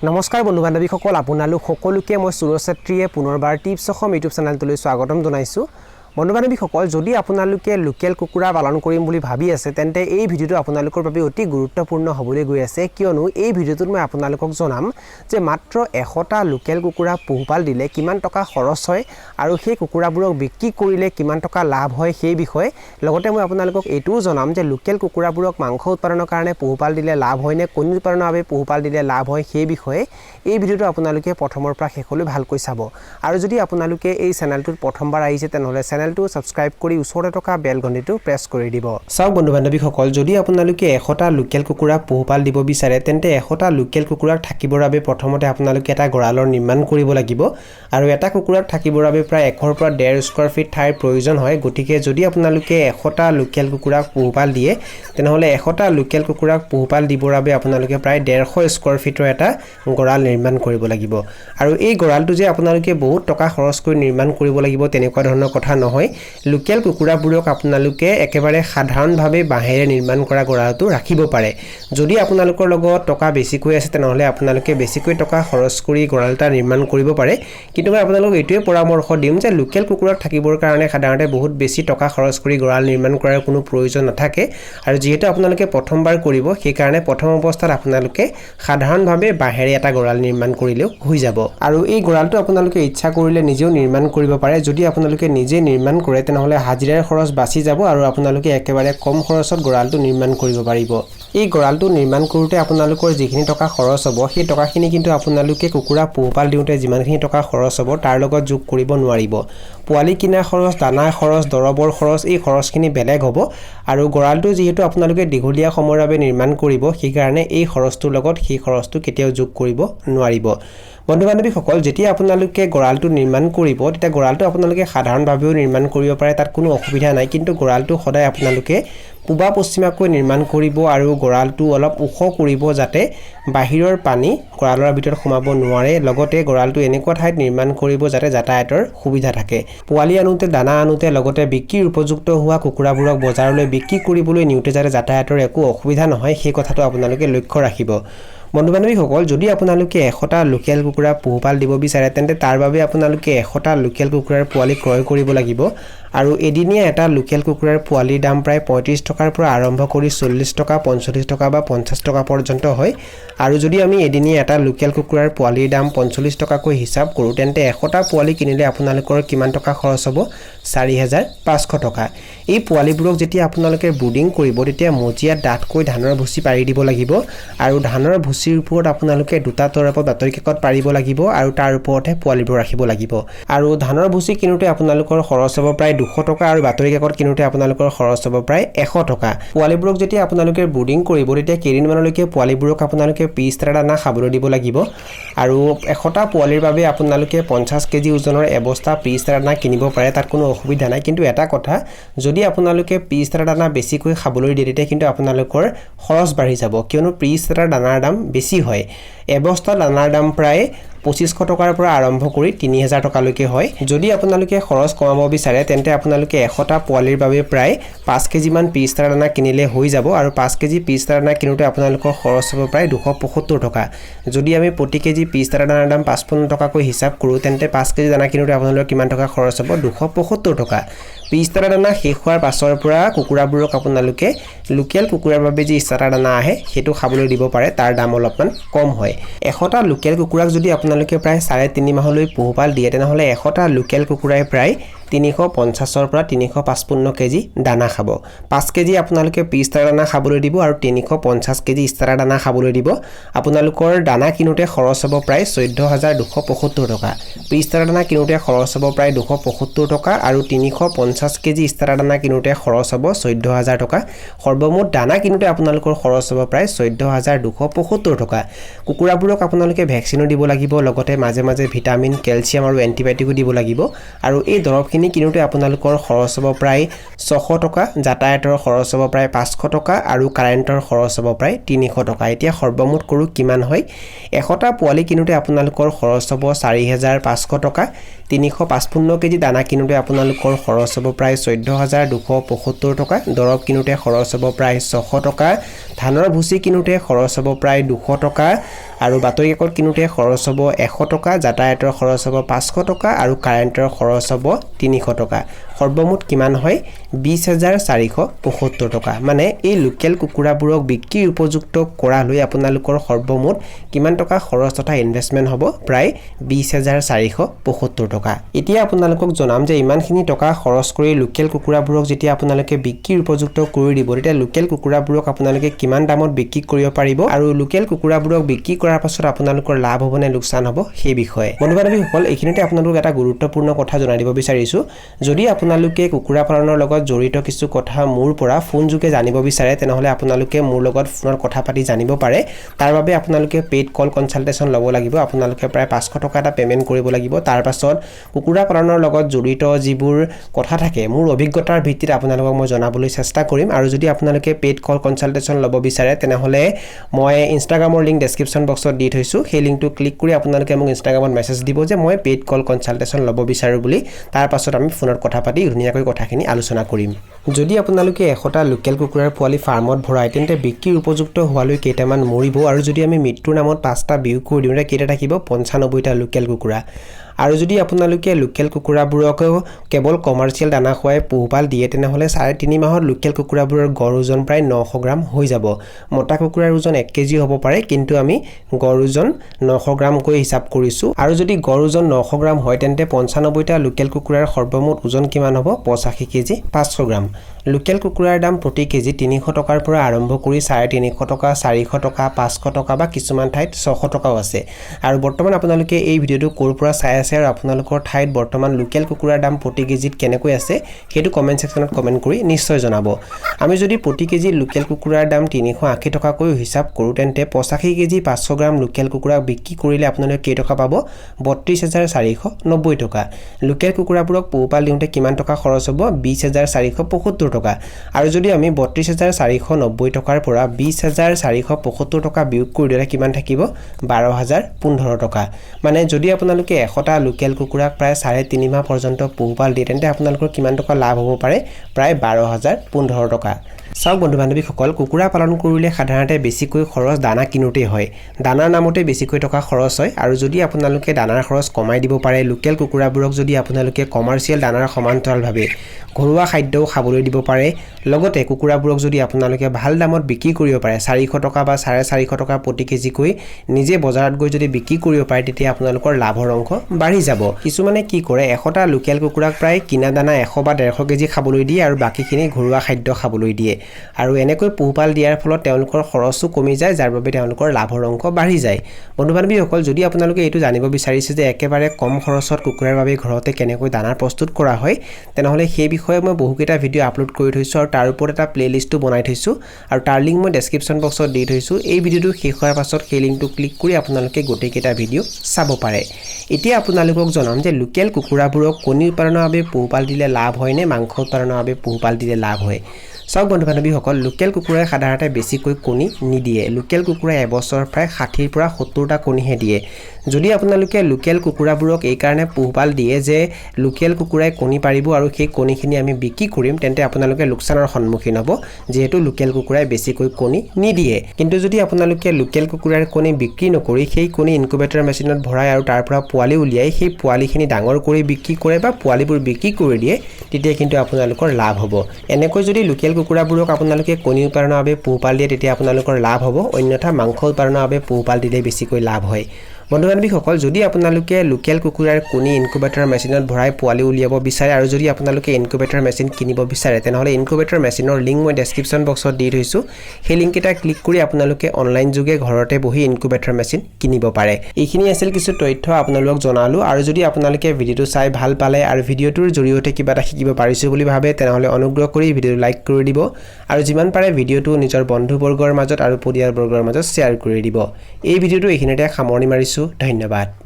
নমস্কাৰ বন্ধু বান্ধৱীসকল আপোনালোক সকলোকে মই সুৰজ ছেত্ৰীয়ে পুনৰবাৰ টিপছ অসম ইউটিউব চেনেলটোলৈ স্বাগতম জনাইছোঁ। বন্ধু বান্ধৱীসকল যদি আপোনালোকে লোকেল কুকুৰা পালন কৰিম বুলি ভাবি আছে তেন্তে এই ভিডিঅ'টো আপোনালোকৰ বাবে অতি গুৰুত্বপূৰ্ণ হ'বলৈ গৈ আছে, কিয়নো এই ভিডিঅ'টোত মই আপোনালোকক জনাম যে মাত্ৰ 100টা লোকেল কুকুৰা পোহপাল দিলে কিমান টকা খৰচ হয় আৰু সেই কুকুৰাবোৰক বিক্ৰী কৰিলে কিমান টকা লাভ হয় সেই বিষয়ে। লগতে মই আপোনালোকক এইটোও জনাম যে লোকেল কুকুৰাবোৰক মাংস উৎপাদনৰ কাৰণে পোহপাল দিলে লাভ হয় নে কণী উৎপাদনৰ বাবে পোহপাল দিলে লাভ হয় সেই বিষয়ে এই ভিডিঅ'টো আপোনালোকে প্ৰথমৰ পৰা শেষলৈ ভালকৈ চাব। আৰু যদি আপোনালোকে এই চেনেলটোত প্ৰথমবাৰ আহিছে তেনেহ'লে চেনেলটো সাবস্ক্ৰাইব কৰি ওচৰতে থকা বেল ঘণ্টিটো প্ৰেছ কৰি দিব। চাওক বন্ধু বান্ধৱীসকল, যদি আপোনালোকে 100টা লোকেল কুকুৰা পোহপাল দিব বিচাৰে তেন্তে 100টা লোকেল কুকুৰাক থাকিবৰ বাবে প্ৰথমতে আপোনালোকে এটা গঁৰালৰ নিৰ্মাণ কৰিব লাগিব আৰু এটা কুকুৰাক থাকিবৰ বাবে প্ৰায় 1 পৰা 1.5 স্কয়াৰ ফিট ঠাইৰ প্ৰয়োজন হয়। গতিকে যদি আপোনালোকে 100টা লোকেল কুকুৰাক পোহপাল দিয়ে তেনেহ'লে 100টা লোকেল কুকুৰাক পোহপাল দিবৰ বাবে আপোনালোকে প্ৰায় 150 স্কয়াৰ ফিটৰ এটা গঁৰাল নিৰ্মাণ কৰিব লাগিব। আৰু এই গঁৰালটো যে আপোনালোকে বহুত টকা খৰচ কৰি নিৰ্মাণ কৰিব লাগিব তেনেকুৱা ধৰণৰ কথা নহয়। লোকেল কুকুৰাবোৰক আপোনালোকে একেবাৰে সাধাৰণভাৱে বাঁহেৰে নিৰ্মাণ কৰা গঁৰালটো ৰাখিব পাৰে। যদি আপোনালোকৰ লগত টকা বেছিকৈ আছে তেনেহ'লে আপোনালোকে বেছিকৈ টকা খৰচ কৰি গঁৰাল এটা নিৰ্মাণ কৰিব পাৰে। কিন্তু মই আপোনালোকক এইটোৱে পৰামৰ্শ দিম যে লোকেল কুকুৰাক থাকিবৰ কাৰণে সাধাৰণতে বহুত বেছি টকা খৰচ কৰি গঁৰাল নিৰ্মাণ কৰাৰ কোনো প্ৰয়োজন নাথাকে। আৰু যিহেতু আপোনালোকে প্ৰথমবাৰ কৰিব সেইকাৰণে প্ৰথম অৱস্থাত আপোনালোকে সাধাৰণভাৱে বাঁহেৰে এটা গঁৰাল নিৰ্মাণ কৰিলেও হৈ যাব। আৰু এই গঁৰালটো আপোনালোকে ইচ্ছা কৰিলে নিজেও নিৰ্মাণ কৰিব পাৰে। যদি আপোনালোকে নিজে নিৰ্মাণ কৰে তেনেহ'লে হাজিৰাৰ খৰচ বাচি যাব আৰু আপোনালোকে একেবাৰে কম খৰচত গঁৰালটো নিৰ্মাণ কৰিব পাৰিব। এই গঁৰালটো নিৰ্মাণ কৰোঁতে আপোনালোকৰ যিখিনি টকা খৰচ হ'ব সেই টকাখিনি কিন্তু আপোনালোকে কুকুৰা পোহপাল দিওঁতে যিমানখিনি টকা খৰচ হ'ব তাৰ লগত যোগ কৰিব নোৱাৰিব। পোৱালি কিনা খৰচ, দানা খৰচ, দৰৱৰ খৰচ, এই খৰচখিনি বেলেগ হ'ব। আৰু গঁৰালটো যিহেতু আপোনালোকে দীঘলীয়া সময়ৰ বাবে নিৰ্মাণ কৰিব সেইকাৰণে এই খৰচটোৰ লগত সেই খৰচটো কেতিয়াও যোগ কৰিব নোৱাৰিব। বন্ধু বান্ধৱীসকল, যেতিয়া আপোনালোকে গঁৰালটো নিৰ্মাণ কৰিব তেতিয়া গঁৰালটো আপোনালোকে সাধাৰণভাৱেও নিৰ্মাণ কৰিব পাৰে, তাত কোনো অসুবিধা নাই। কিন্তু গঁৰালটো সদায় আপোনালোকে পূবা পশ্চিমাকৈ নিৰ্মাণ কৰিব আৰু গঁৰালটো অলপ ওখ কৰিব যাতে বাহিৰৰ পানী গঁৰালৰ ভিতৰত সোমাব নোৱাৰে। লগতে গঁৰালটো এনেকুৱা ঠাইত নিৰ্মাণ কৰিব যাতে যাতায়াতৰ সুবিধা থাকে। পোৱালি আনোতে, দানা আনোতে, লগতে বিক্ৰীৰ উপযুক্ত হোৱা কুকুৰাবোৰক বজাৰলৈ বিক্ৰী কৰিবলৈ নিওঁতে যাতে যাতায়াতৰ একো অসুবিধা নহয় সেই কথাটো আপোনালোকে লক্ষ্য ৰাখিব। বন্ধু বান্ধৱীসকল, যদি আপোনালোকে 100টা লোকেল কুকুৰা পোহপাল দিব বিচাৰে তেন্তে তাৰ বাবে আপোনালোকে 100টা লোকেল কুকুৰাৰ পোৱালি ক্ৰয় কৰিব লাগিব। আৰু এদিনীয়া এটা লোকেল কুকুৰাৰ পোৱালিৰ দাম প্ৰায় 35 টকাৰ পৰা আৰম্ভ কৰি 40 টকা, 45 টকা বা 50 টকা পৰ্যন্ত হয়। আৰু যদি আমি এদিনীয়া এটা লোকেল কুকুৰাৰ পোৱালিৰ দাম 45 টকাকৈ হিচাপ কৰোঁ তেন্তে 100টা পোৱালি কিনিলে আপোনালোকৰ কিমান টকা খৰচ হ'ব? 4,500 টকা। এই পোৱালিবোৰক যেতিয়া আপোনালোকে ব্ৰুডিং কৰিব তেতিয়া মজিয়াত ডাঠকৈ ধানৰ ভুচি পাৰি দিব লাগিব আৰু ধানৰ ভুচিৰ ওপৰত আপোনালোকে 2টা তৰপত বাতৰি কাকত পাৰিব লাগিব আৰু তাৰ ওপৰতহে পোৱালিবোৰ ৰাখিব লাগিব। আৰু ধানৰ ভুচি কিনোতে আপোনালোকৰ খৰচ হ'ব প্ৰায় 200 টকা আৰু বাতৰি কাকত কিনোতে আপোনালোকৰ খৰচ হ'ব প্ৰায় 100 টকা। পোৱালিবোৰক যেতিয়া আপোনালোকে ব্ৰুডিং কৰিব তেতিয়া কেইদিনমানলৈকে পোৱালিবোৰক আপোনালোকে পিস্তাৰ দানা খাবলৈ দিব লাগিব। আৰু 100টা পোৱালিৰ বাবে আপোনালোকে 50 কেজি ওজনৰ এবস্তা পিস্তাৰ দানা কিনিব পাৰে, তাত কোনো অসুবিধা নাই। কিন্তু এটা কথা, যদি আপোনালোকে পিস্তাৰ দানা বেছিকৈ খাবলৈ দিয়ে তেতিয়া কিন্তু আপোনালোকৰ খৰচ বাঢ়ি যাব, কিয়নো পিস্তাৰ দানাৰ দাম বেছি হয়। এবস্তা দানাৰ দাম প্ৰায় 2500 টকাৰ পৰা আৰম্ভ কৰি 3000 টকালৈকে হয়। যদি আপোনালোকে খৰচ কমাব বিচাৰে তেন্তে আপোনালোকে 100টা পোৱালিৰ বাবে প্ৰায় 5 কেজিমান পিস্তাৰ দানা কিনিলে হৈ যাব। আৰু 5 কেজি পিস্তাৰ দানা কিনোতে আপোনালোকৰ খৰচ হ'ব প্ৰায় 275 টকা। যদি আমি প্ৰতি কেজি পিস্তাৰ দানাৰ দাম 55 টকাকৈ হিচাপ কৰোঁ তেন্তে 5 কেজি দানা কিনোতে আপোনালোকৰ কিমান টকা খৰচ হ'ব? 275 টকা। পিস্তাৰ দানা শেষ হোৱাৰ পাছৰ পৰা কুকুৰাবোৰক আপোনালোকে লোকেল কুকুৰাৰ বাবে যি স্টাৰ্টাৰ দানা আহে সেইটো খাবলৈ দিব পাৰে, তাৰ দাম অলপমান কম হয়। 100টা লোকেল কুকুৰাক যদি আপোনালোকে প্ৰায় 3.5 মাহলৈ পোহপাল দিয়ে তেনেহ'লে 100টা লোকেল কুকুৰাই প্ৰায় 350ৰ পৰা 355 কেজি দানা খাব। 5 কেজি আপোনালোকে পিস্তাৰ দানা খাবলৈ দিব আৰু 350 কেজি স্টাৰ্টাৰ দানা খাবলৈ দিব। আপোনালোকৰ দানা কিনোতে খৰচ হ'ব প্ৰায় 14,275 টকা। পিস্তাৰ দানা কিনোতে খৰচ হ'ব প্ৰায় 275 টকা আৰু 350 কেজি স্টাৰ্টাৰ দানা কিনোতে খৰচ হ'ব 14,000 টকা। সৰ্বমুঠ দানা কিনোতে আপোনালোকৰ খৰচ হ'ব প্ৰায় 14,275 টকা। কুকুৰাবোৰক আপোনালোকে ভেকচিনো দিব লাগিব, লগতে মাজে মাজে ভিটামিন, কেলচিয়াম আৰু এণ্টিবায়'টিকো দিব লাগিব। আৰু এই দৰৱখিনি কিনোতে আপোনালোকৰ খৰচ হ'ব প্ৰায় 600 টকা, যাতায়াতৰ খৰচ হ'ব প্ৰায় 500 টকা আৰু কাৰেণ্টৰ খৰচ হ'ব প্ৰায় 300 টকা। এতিয়া সৰ্বমুঠ কৰোঁ কিমান হয়? 100টা পোৱালি কিনোতে আপোনালোকৰ খৰচ হ'ব 4,500 টকা। 355 কেজি দানা কিনোতে আপোনালোকৰ খৰচ হ'ব প্ৰায় 14,275 টকা। দৰৱ কিনোতে খৰচ হ'ব প্ৰায় 600 টকা। ধানৰ ভুচি কিনোতে খৰচ হ'ব প্ৰায় 200 টকা আৰু বাতৰি কাকত কিনোতে খৰচ হ'ব 100 টকা, যাতায়াতৰ খৰচ হ'ব 500 টকা আৰু কাৰেণ্টৰ খৰচ হ'ব 300 টকা। সৰ্বমুঠ কিমান হয় 20,475 টকা। মানে এই লোকেল কুকুৰাবোৰক বিক্ৰীৰ উপযুক্ত কৰালৈ আপোনালোকৰ সৰ্বমুঠ কিমান টকা খৰচ তথা ইনভেষ্টমেণ্ট হ'ব প্ৰায় 20,475 টকা। এতিয়া আপোনালোকক জনাম যে ইমানখিনি টকা খৰচ কৰি লোকেল কুকুৰাবোৰক যেতিয়া আপোনালোকে বিক্ৰীৰ উপযুক্ত কৰি দিব তেতিয়া লোকেল কুকুৰাবোৰক আপোনালোকে কিমান দামত বিক্ৰী কৰিব পাৰিব আৰু লোকেল কুকুৰাবোৰক বিক্ৰী কৰাৰ পাছত আপোনালোকৰ লাভ হ'ব নে লোকচান হ'ব সেই বিষয়ে। বন্ধু-বান্ধৱীসকল এইখিনিতে আপোনালোকক এটা গুৰুত্বপূৰ্ণ কথা জনাই দিব বিচাৰিছোঁ। যদি আপোনালোকে কুকুৰা পালনৰ লগত জড়িত কিছু কথা মোৰ পৰা ফোন যোগে জানিব বিচাৰে তেনেহ'লে আপোনালোকে মোৰ লগত ফোনত কথা পাতি জানিব পাৰে। তাৰ বাবে আপোনালোকে পেইড কল কনচালটেশ্যন ল'ব লাগিব। আপোনালোকে প্ৰায় 500 টকা এটা পে'মেণ্ট কৰিব লাগিব। তাৰ পাছত কুকুৰা পালনৰ লগত জড়িত যিবোৰ কথা থাকে মোৰ অভিজ্ঞতাৰ ভিত্তিত আপোনালোকক মই জনাবলৈ চেষ্টা কৰিম। আৰু যদি আপোনালোকে পেইড কল কনচালটেশ্যন ল'ব বিচাৰে তেনেহ'লে মই ইনষ্টাগ্ৰামৰ লিংক ডেছক্ৰিপশ্যন বক্সত দি থৈছোঁ। সেই লিংকটো ক্লিক কৰি আপোনালোকে মোক ইনষ্টাগ্ৰামত মেছেজ দিব যে মই পেইড কল কনচালটেশ্যন ল'ব বিচাৰোঁ বুলি। তাৰ পাছত আমি ফোনত কথা পাতি ধুনীয়াকৈ কথাখিনি আলোচনা কৰিম। যদি আপোনালোকে 100টা লোকেল কুকুৰাৰ পোৱালি ফাৰ্মত ভৰাই তেন্তে বিক্ৰীৰ উপযুক্ত হোৱালৈ কেইটামান মৰিব আৰু যদি আমি মৃত্যুৰ নামত 5টা বিয়োগ কৰি দিওঁ তেতিয়া কেইটা থাকিব 95টা লোকেল কুকুৰা। আৰু যদি আপোনালোকে লোকেল কুকুৰাবোৰক কেৱল কমাৰ্চিয়েল দানা খুৱাই পোহপাল দিয়ে তেনেহ'লে 3.5 মাহত লোকেল কুকুৰাবোৰৰ গড় ওজন প্ৰায় 900 গ্ৰাম হৈ যাব। মতা কুকুৰাৰ ওজন 1 কেজি হ'ব পাৰে কিন্তু আমি গড় ওজন 900 গ্ৰামকৈ হিচাপ কৰিছোঁ। আৰু যদি গড় ওজন 900 গ্ৰাম হয় তেন্তে 95টা লোকেল কুকুৰাৰ সৰ্বমুঠ ওজন কিমান হ'ব 85 কেজি 500 গ্ৰাম। লোকেল কুকুৰাৰ দাম প্ৰতি কেজি 300 টকাৰ পৰা আৰম্ভ কৰি 350 টকা 400 টকা 500 টকা বা কিছুমান ঠাইত 600 টকাও আছে। আৰু বৰ্তমান আপোনালোকে এই ভিডিঅ'টো ক'ৰ পৰা চাই আছে আৰু আপোনালোকৰ ঠাইত বৰ্তমান লোকেল কুকুৰাৰ দাম প্ৰতি কেজিত কেনেকৈ আছে সেইটো কমেণ্ট ছেকশ্যনত কমেণ্ট কৰি নিশ্চয় জনাব। আমি যদি প্ৰতি কেজি লোকেল কুকুৰাৰ দাম 380 টকাকৈ হিচাপ কৰোঁ তেন্তে 85 কেজি 500 গ্ৰাম লোকেল কুকুৰা বিক্ৰী কৰিলে আপোনালোকে কেই টকা পাব 32,490 টকা। লোকেল কুকুৰাবোৰক পোহপাল দিওঁতে কিমান টকা খৰচ হ'ব 20,475 টকা। আৰু যদি আমি 32,490 টকাৰ পৰা 20,475 টকা বিয়োগ কৰি দিলে কিমান থাকিব 12,015 টকা। মানে যদি আপোনালোকে 100টা লোকেল কুকুৰাক প্ৰায় 3.5 মাহ পৰ্যন্ত পোহপাল দিয়ে তেন্তে আপোনালোকৰ কিমান টকা লাভ হ'ব পাৰে প্ৰায় 12,015 টকা। চাওক বন্ধু-বান্ধৱীসকল কুকুৰা পালন কৰিলে সাধাৰণতে বেছিকৈ খৰচ দানা কিনোতেই হয়। দানাৰ নামতে বেছিকৈ টকা খৰচ হয়। আৰু যদি আপোনালোকে দানাৰ খৰচ কমাই দিব পাৰে লোকেল কুকুৰাবোৰক যদি আপোনালোকে কমাৰ্চিয়েল দানাৰ সমান্তৰালভাৱে ঘৰুৱা খাদ্যও খাবলৈ দিব পাৰে লগতে কুকুৰাবোৰক যদি আপোনালোকে ভাল দামত বিক্ৰী কৰিব পাৰে 400 টকা বা 450 টকা প্ৰতি কেজিকৈ নিজে বজাৰত গৈ যদি বিক্ৰী কৰিব পাৰে তেতিয়া আপোনালোকৰ লাভৰ অংশ বাঢ়ি যাব। কিছুমানে কি কৰে 100টা লোকেল কুকুৰাক প্ৰায় কিনা দানা 100 বা 150 কেজি খাবলৈ দিয়ে আৰু বাকীখিনি ঘৰুৱা খাদ্য খাবলৈ দিয়ে। আৰু এনেকৈ পোহপাল দিয়াৰ ফলত তেওঁলোকৰ খৰচো কমি যায় যাৰ বাবে তেওঁলোকৰ লাভৰ অংশ বাঢ়ি যায়। বন্ধু-বান্ধৱীসকল যদি আপোনালোকে এইটো জানিব বিচাৰিছে যে একেবাৰে কম খৰচত কুকুৰাৰ বাবে ঘৰতে কেনেকৈ দানা প্ৰস্তুত কৰা হয় তেনেহ'লে সেই বিষয়ে মই বহুকেইটা ভিডিঅ' আপলোড কৰি থৈছোঁ আৰু তাৰ ওপৰত এটা প্লেলিষ্টো বনাই থৈছোঁ আৰু তাৰ লিংক মই ডেছক্ৰিপশ্যন বক্সত দি থৈছোঁ। এই ভিডিঅ'টো শেষ হোৱাৰ পাছত সেই লিংকটো ক্লিক কৰি আপোনালোকে গোটেইকেইটা ভিডিঅ' চাব পাৰে। এতিয়া আপোনালোকক জনাম যে লোকেল কুকুৰাবোৰক কণী উৎপাদনৰ বাবে পোহপাল দিলে লাভ হয় নে মাংস উৎপাদনৰ বাবে পোহপাল দিলে লাভ হয়। চাওক বন্ধু-বান্ধৱীসকল লোকেল কুকুৰাই সাধাৰণতে বেছিকৈ কণী নিদিয়ে। লোকেল কুকুৰাই এবছৰ প্ৰায় 60ৰ পৰা 70টা কণীহে দিয়ে। যদি আপোনালোকে লোকেল কুকুৰাবোৰক এইকাৰণে পোহপাল দিয়ে যে লোকেল কুকুৰাই কণী পাৰিব আৰু সেই কণীখিনি আমি বিক্ৰী কৰিম তেন্তে আপোনালোকে লোকচানৰ সন্মুখীন হ'ব যিহেতু লোকেল কুকুৰাই বেছিকৈ কণী নিদিয়ে। কিন্তু যদি আপোনালোকে লোকেল কুকুৰাৰ কণী বিক্ৰী নকৰি সেই কণী ইনকুবেটৰ মেচিনত ভৰাই আৰু তাৰ পৰা পোৱালি উলিয়াই সেই পোৱালিখিনি ডাঙৰ কৰি বিক্ৰী কৰে বা পোৱালিবোৰ বিক্ৰী কৰি দিয়ে তেতিয়া কিন্তু আপোনালোকৰ লাভ হ'ব। এনেকৈ যদি লোকেল কুকুৰাবোৰক আপোনালোকে কণী উৎপাদনৰ বাবে পোহপাল দিয়ে তেতিয়া আপোনালোকৰ লাভ হ'ব। অন্যথা মাংস উৎপাদনৰ বাবে পোহপাল দিলে বেছিকৈ লাভ হয়। বন্ধু-বান্ধৱীসকল যদি আপোনালোকে লোকেল কুকুৰাৰ কণী ইনকুবেটৰ মেচিনত ভৰাই পোৱালি উলিয়াব বিচাৰে আৰু যদি আপোনালোকে ইনকুবেটৰ মেচিন কিনিব বিচাৰে তেনেহ'লে ইনকুবেটৰ মেচিনৰ লিংক মই ডেছক্ৰিপশ্যন বক্সত দি থৈছোঁ। সেই লিংককেইটা ক্লিক কৰি আপোনালোকে অনলাইন যোগে ঘৰতে বহি ইনকুবেটৰ মেচিন কিনিব পাৰে। এইখিনি আছিল কিছু তথ্য আপোনালোকক জনালোঁ। আৰু যদি আপোনালোকে ভিডিঅ'টো চাই ভাল পালে আৰু ভিডিঅ'টোৰ জৰিয়তে কিবা এটা শিকিব পাৰিছোঁ বুলি ভাবে তেনেহ'লে অনুগ্ৰহ কৰি ভিডিঅ'টো লাইক কৰি দিব আৰু যিমান পাৰে ভিডিঅ'টো নিজৰ বন্ধুবৰ্গৰ মাজত আৰু পৰিয়ালবৰ্গৰ মাজত শ্বেয়াৰ কৰি দিব। এই ভিডিঅ'টো এইখিনিতে সামৰণি মাৰিছোঁ। ধন্যবাদ।